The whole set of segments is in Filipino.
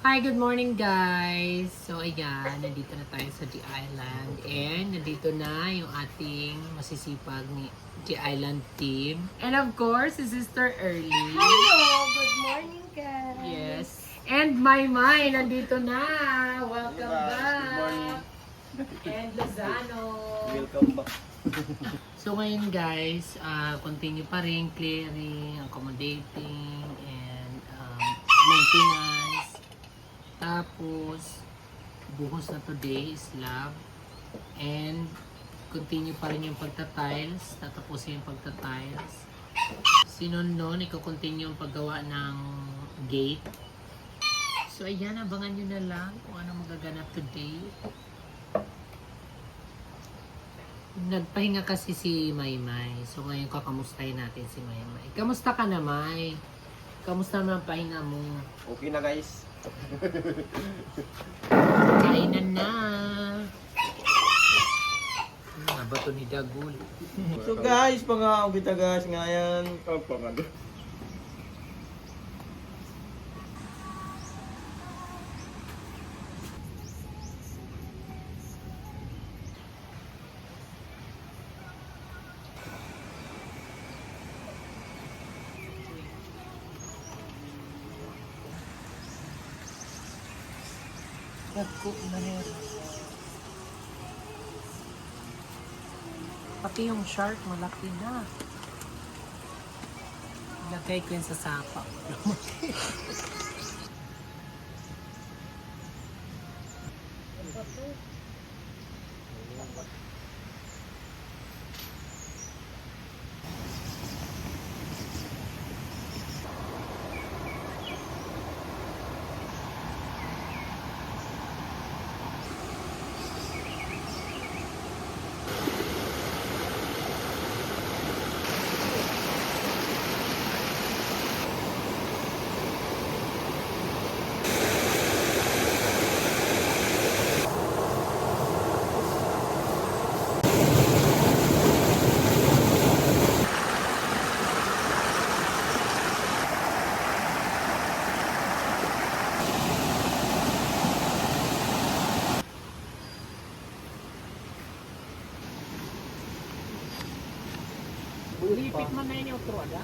Hi, good morning guys! So ayan, nandito na tayo sa G Island and nandito na yung ating masisipag ni G Island team. And of course, si Sister Early. Hello! Good morning, guys! Yes. And Maymay, nandito na! Welcome Good back! morning. And Lozano! Welcome back. So ngayon guys, continue pa rin clearing, accommodating, and maintenance. Tapos, buhos na today is slab. And continue pa rin yung pagta-tiles. Tatapusin yung pagta-tiles. Sinunod, iko-continue yung paggawa ng gate. So ayan, abangan nyo na lang kung ano magaganap today. Nagpahinga kasi si Maymay. So ngayon kakamustahin natin si Maymay. Kamusta ka na, May? Kamusta naman ang pahinga mo? Okay na guys. Kainan na! Bato ni Dagul. So guys, pang kita guys ngayon. Pangano. Nagko na meron. Pati yung shark, malaki na. Ilagay ko yun sa sapa. Lipit man na yun yung otro, ada?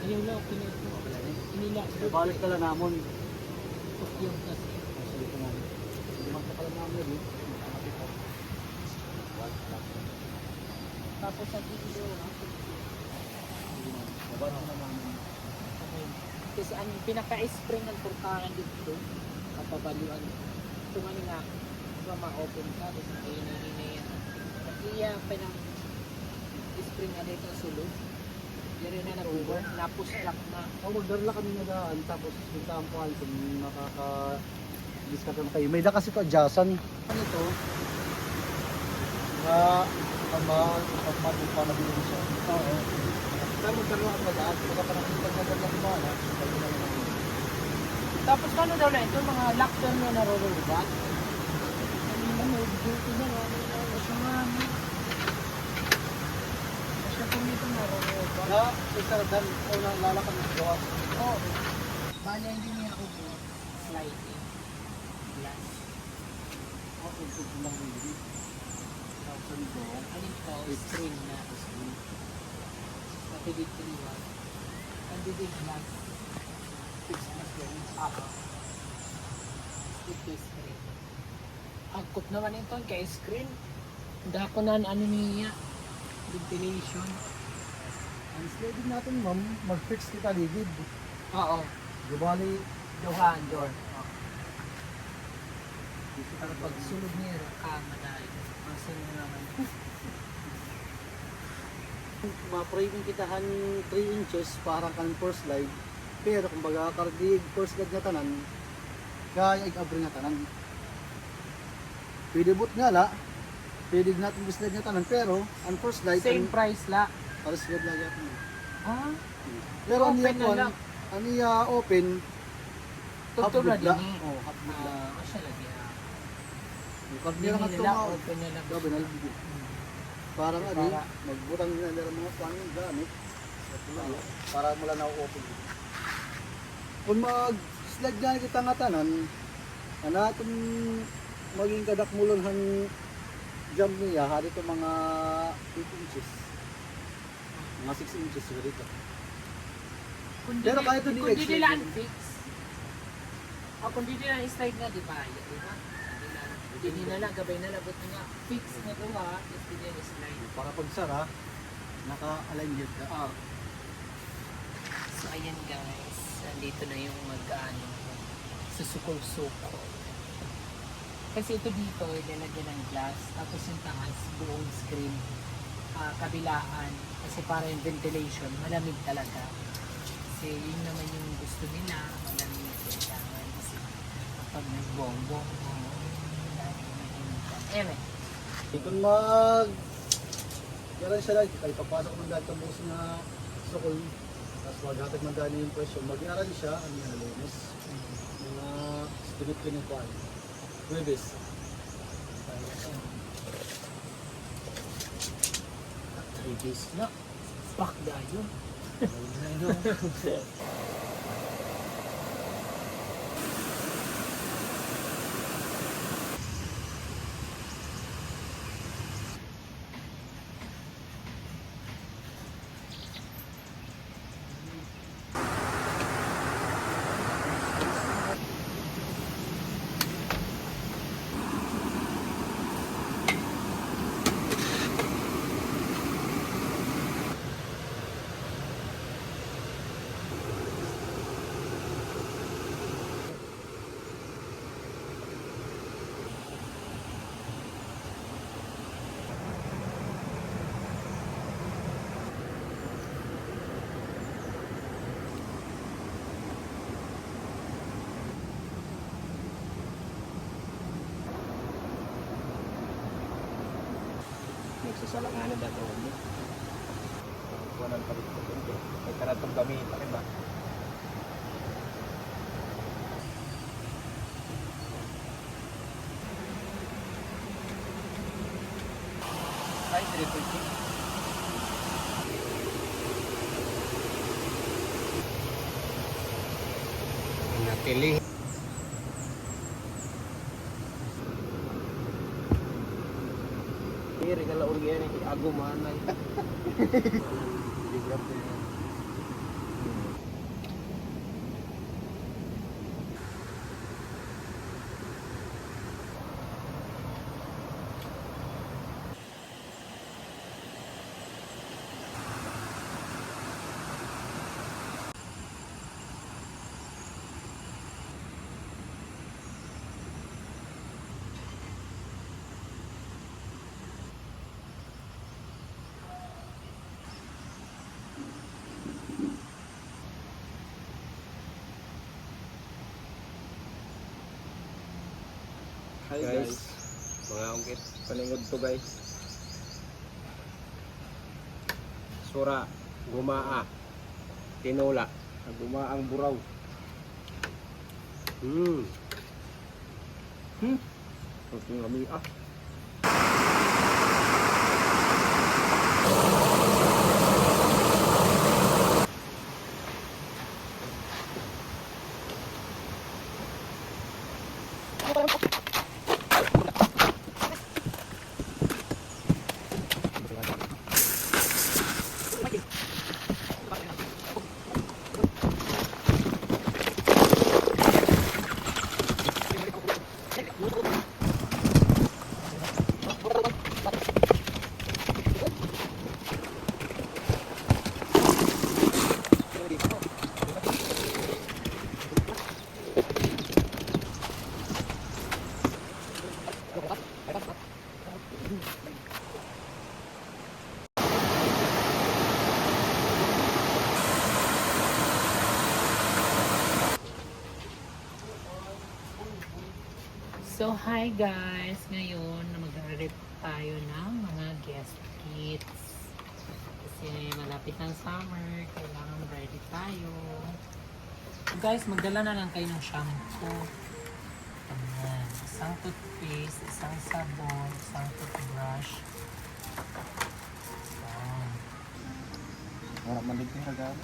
Ayaw lang, pinito. Inila. Balik ka lang namon. Yung kasi. Sige ko namin. Hindi magkakalam namin yun. Tapos sa video, Babalik na namin. kasi ang pinaka-spring ng turkangan dito, kapabaluan. Ito nga nga, ito ma-open ka, tapos nakahinay yan. Iya pa ng spring na dito sulod. Yan rin na nag-over, napus-lock na. Magdarla kami nagaan, tapos yung tampuan kung makaka-discard na kayo. May da kasi ito adjacent. Ano ito? Na pagmatin pa na bilhin siya. Oo. Kaya magdarla kami nagaan, kung ka nakita na lang kumana, kaya na lang. Tapos paano daw na ito, mga lockdown na narorobat? Kanina may duty na nga, siya nga. Siya po dito narorobat. Na, isa dan, o lalakad ng gawa. Oo. Bala hindi niya ako po sliding glass. Ako, ito lang hindi. Tapos ito, Alin po, screen na. Pati dito niya. Pati dito glass. Fix na screen. Ito screen. Angkop naman ito kay screen. Dako na ano niya. Ventilation. ang sliding natin ma'am, mag-fix kita ligid. Oo. Di bali, Johan, door. Para pag sulog niya, madali. Ang sulog naman. ma-framing kitahan 3 inches para kang first slide. Pero kung baga kardig first slide nga tanan, kaya i-abri nga tanan. Pwede boot nga la, pwede natin slide nga tanan, pero ang first slide, Same price la. para slide lagi ako. Ah, Pero ang open niya na kon, lang. ang niya open, Tugtog na half boot la. din eh. Oh, half boot la. Siya lagi. Yung kardig Hindi nga nila tumaw. open nila. Gabi na lang. Para nga di, magbutang na nila mga panin gamit. Para mula na open. Kung mag-slide nga kita nga tanan, itong maging kadakmulon han jump niya, hari ito mga 8 inches. Mga 6 inches siguro dito. Pero kahit hindi kung di explain nila yun. fix. Kung di nila slide nga, di ba? Di ba? Hindi nila, gabay na labot nga. Fix na ito ha, tapos di nila slide. Para pag sara, naka-align yun ka. So ayan guys, nandito na yung mag-ano, susukol-sukol. Kasi ito dito, ilalagyan ng glass, tapos yung taas, buong screen, kabilaan, kasi para yung ventilation, malamig talaga. Kasi yun naman yung gusto nila, malamig kailangan. Kasi kapag nagbongbong, Kung Yaran siya lang, kay papasok man dahil kabos na sukol, tapos maghatag man dahil yung presyo, mag-iaran siya, ang mga lunes, mga spirit ko ng kuwan, Huwebes. 3 days na. Fuck dayo. Nagsasalanganan na ito. Walang palit ko ito. May karatong gamit. Bakit ba? Ay, 350. Nakili. Kiri kalau urgen aku mana? Hi guys, mga ungkit, palingod to guys. Sura, gumaa, tinola, gumaang buraw. Okay kami ah. So, hi guys! Ngayon, mag-rep tayo ng mga guest kits. Kasi malapit ng summer, kailangan ready tayo. So, guys, magdala na lang kayo ng shampoo. Ayan. Isang toothpaste, isang sabon, isang toothbrush. Ayan. Wala man dito hagano.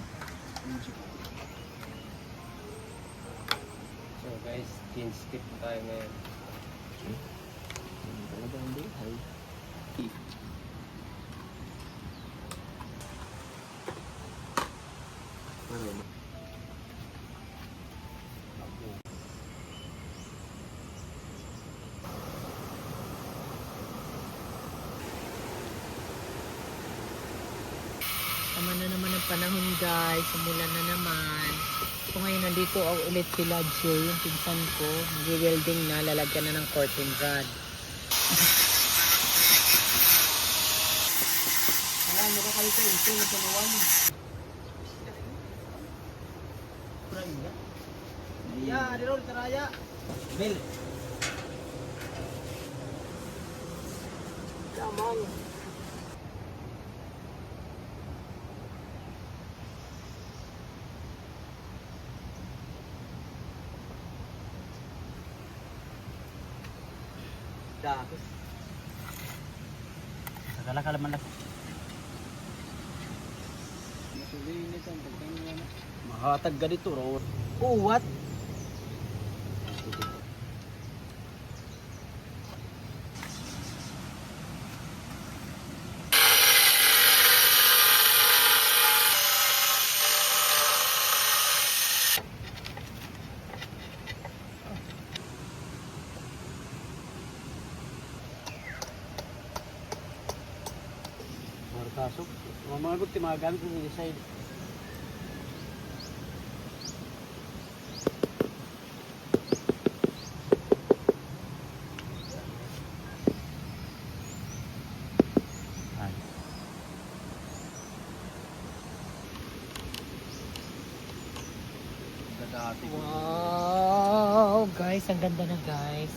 So guys, clean skip tayo ngayon. Talagang buhay. Tama na naman ang panahon guys, umulan na naman. So ngayon nandito ulit sila Jay, yung pinsan ko. Nag-welding na, lalagyan na ng curtain rod. Alam mo ba kayo sa ito na tumawan? Ya, di ron karaya. Bel. Lamang. Dahil. Sagala ka laman ako. Mahatag ganito ro. Uwat. Markasok. Mga bukti mga gamit ko sa side. Wow! Guys, ang ganda na guys.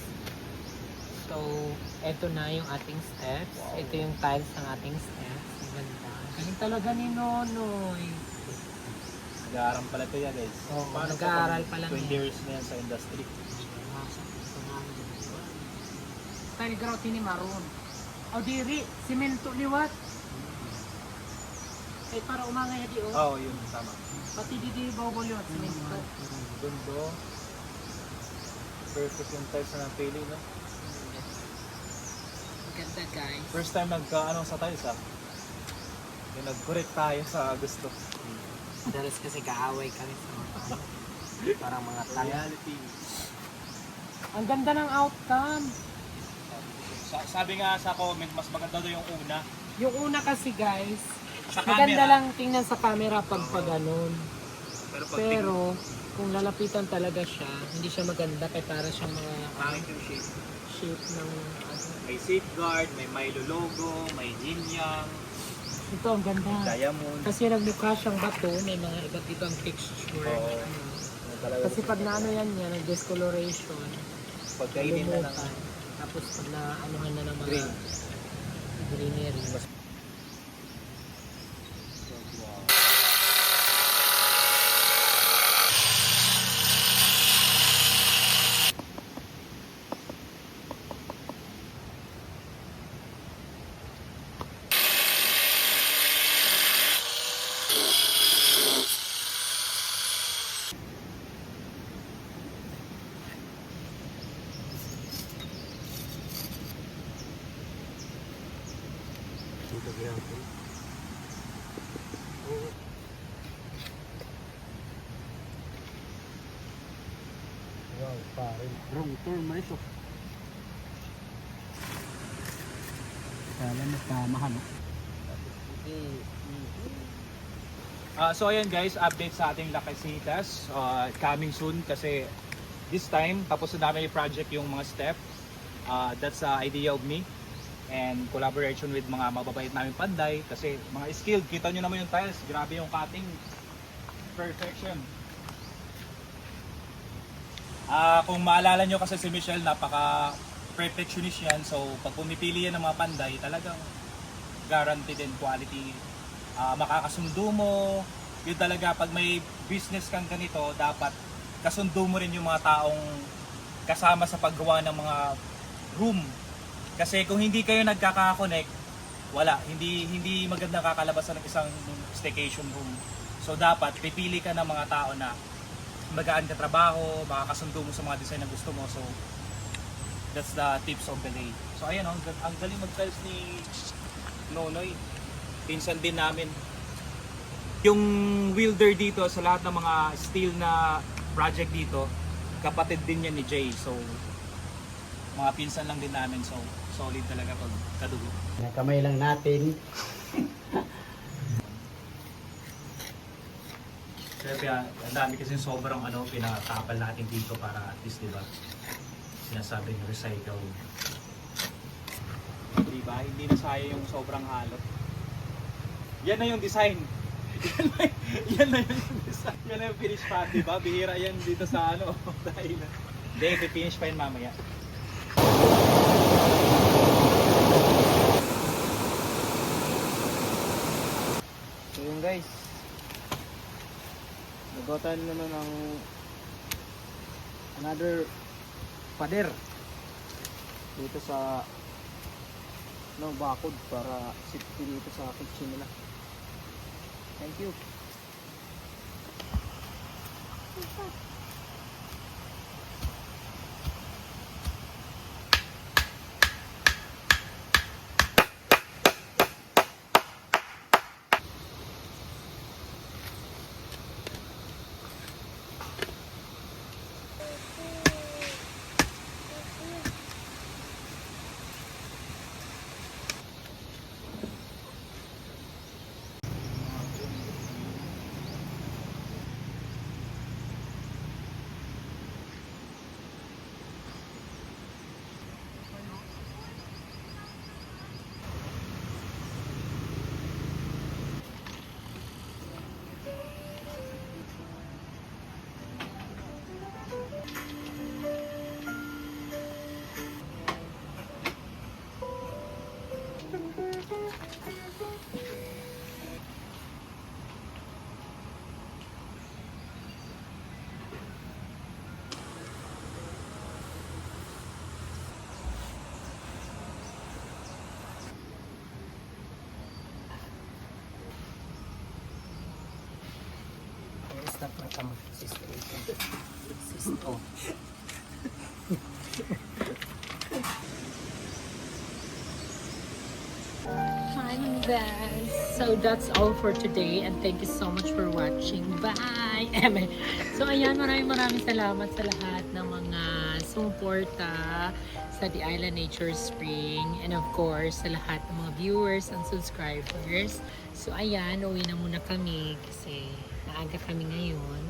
So, eto na yung ating steps. Ito yung tiles ng ating steps. Ang ganda. Galing talaga ni Nonoy. Nag-aaral pala ito ya guys. Oo, Paano nag-aaral ka pa lang 20 yan. years na yan sa industry. Tile grout ni Maroon. O diri, simento liwat. Eh, para umangay di o. Oo, yun. Tama. Pati di bawbol yun, simento. Gundo. Perfect yung tiles na napili, no? Ang ganda guys. First time nagka-ano sa tiles, ha? Yung nag-correct tayo sa gusto. Madalas kasi kaaway kami sa mga parang mga tanga. Reality. Ang ganda ng outcome. Sabi nga sa comment, mas maganda daw yung una. Yung una kasi guys, Sa maganda camera. lang tingnan sa camera pag paganon. Pero pag Pero kung lalapitan talaga siya, hindi siya maganda kaya para siyang mga pangit yung shape. shape ng ano. May safeguard, may Milo logo, may yin yang, Ito ang ganda. diamond. Kasi nagmukha siyang bato, may mga iba't ibang texture. Oo. Ano. Kasi pag naano yan niya, nag-discoloration, pagkainin na lang. lumutan. Tapos pag naanuhan na ng mga Green. greenery. Wow, pare. Wrong turn man ito. Kala mo tamahan. So ayan guys, update sa ating Lakasitas. Coming soon kasi this time, tapos na namin yung project yung mga step. That's the idea of me. And collaboration with mga mababait namin panday. Kasi mga skilled, kita nyo naman yung tiles. Grabe yung cutting. Perfection. Kung maalala nyo kasi si Michelle, napaka perfectionist yan. So pag pumipili yan ng mga panday, talagang guaranteed and quality. Makakasundo mo. Yun talaga, pag may business kang ganito, dapat kasundo mo rin yung mga taong kasama sa paggawa ng mga room. Kasi kung hindi kayo nagkaka-connect, wala, hindi magandang kakalabasan ng isang staycation room. So dapat pipili ka ng mga tao na magaan ka trabaho, makakasundo mo sa mga design na gusto mo. So that's the tips of the day. So ayan, ang galing mag-tiles ni Nonoy. Pinsan din namin. Yung welder dito sa lahat ng mga steel na project dito, kapatid din yan ni Jay. So mga pinsan lang din namin. So solid talaga pag kadugo. Kamay lang natin. Kaya ang dami kasi sobrang pinakapal natin dito para at least, di ba, sinasabing recycle. Di ba? Hindi na sayang yung sobrang halo. Yan na yung design. yan na yung design. Yan na yung finish pa, di ba? Bihira yan dito sa dahil. Hindi, finish pa yun mamaya. So yun guys, nagotan naman ng another pader dito sa bakod para safety dito sa kitchen nila. Thank you. Stop na ka mag-sisto. Hi guys! So that's all for today and thank you so much for watching. Bye! So ayan, maraming salamat sa lahat ng mga sumuporta sa The Island Nature Spring and of course sa lahat ng mga viewers and subscribers. So ayan, uwi na muna kami kasi maaga kami ngayon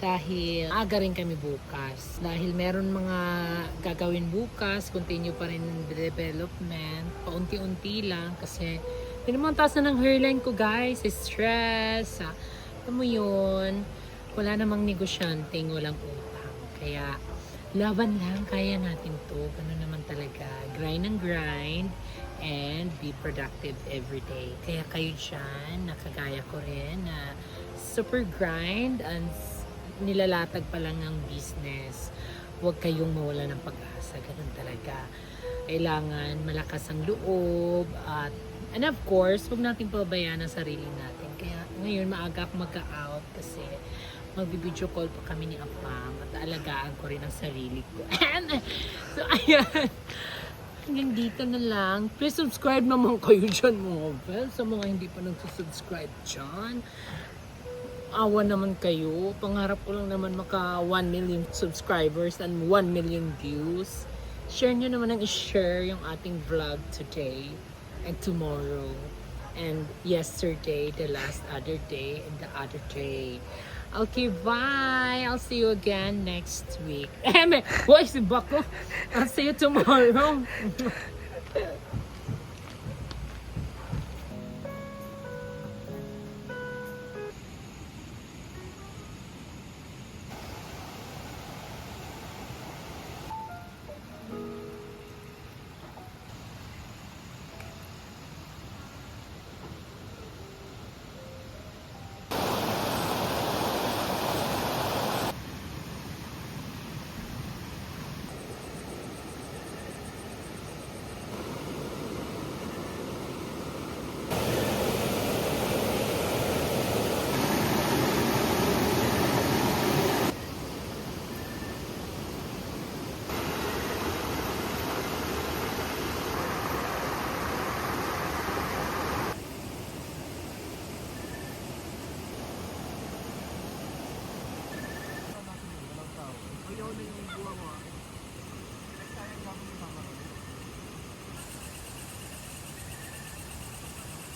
dahil aga rin kami bukas. Dahil meron mga gagawin bukas, continue pa rin yung development, paunti-unti lang kasi pinamantas na ng hairline ko guys, stress. Alam mo yun, wala namang negosyanteng, walang utang. Kaya laban lang, kaya natin to. Ganun naman talaga. Grind and grind and be productive every day. Kaya kayo dyan, nakagaya ko rin na super grind and nilalatag pa lang ang business. Huwag kayong mawala ng pag-asa. Ganun talaga. Kailangan malakas ang loob and of course, huwag natin pabayaan ang sarili natin. Kaya ngayon maaga ako mag-out kasi magbi-video call pa kami ni Apam at alagaan ko rin ang sarili ko. So ayan. Hanggang dito na lang. Please subscribe naman kayo dyan mga friends. Sa mga hindi pa nagsusubscribe dyan. Awa naman kayo. Pangarap ko lang naman maka 1 million subscribers and 1 million views. Share nyo naman ang i-share yung ating vlog today and tomorrow and yesterday, the last other day and the other day. Okay, bye! I'll see you again next week. Why si Bako? I'll see you tomorrow. yung buwa mo.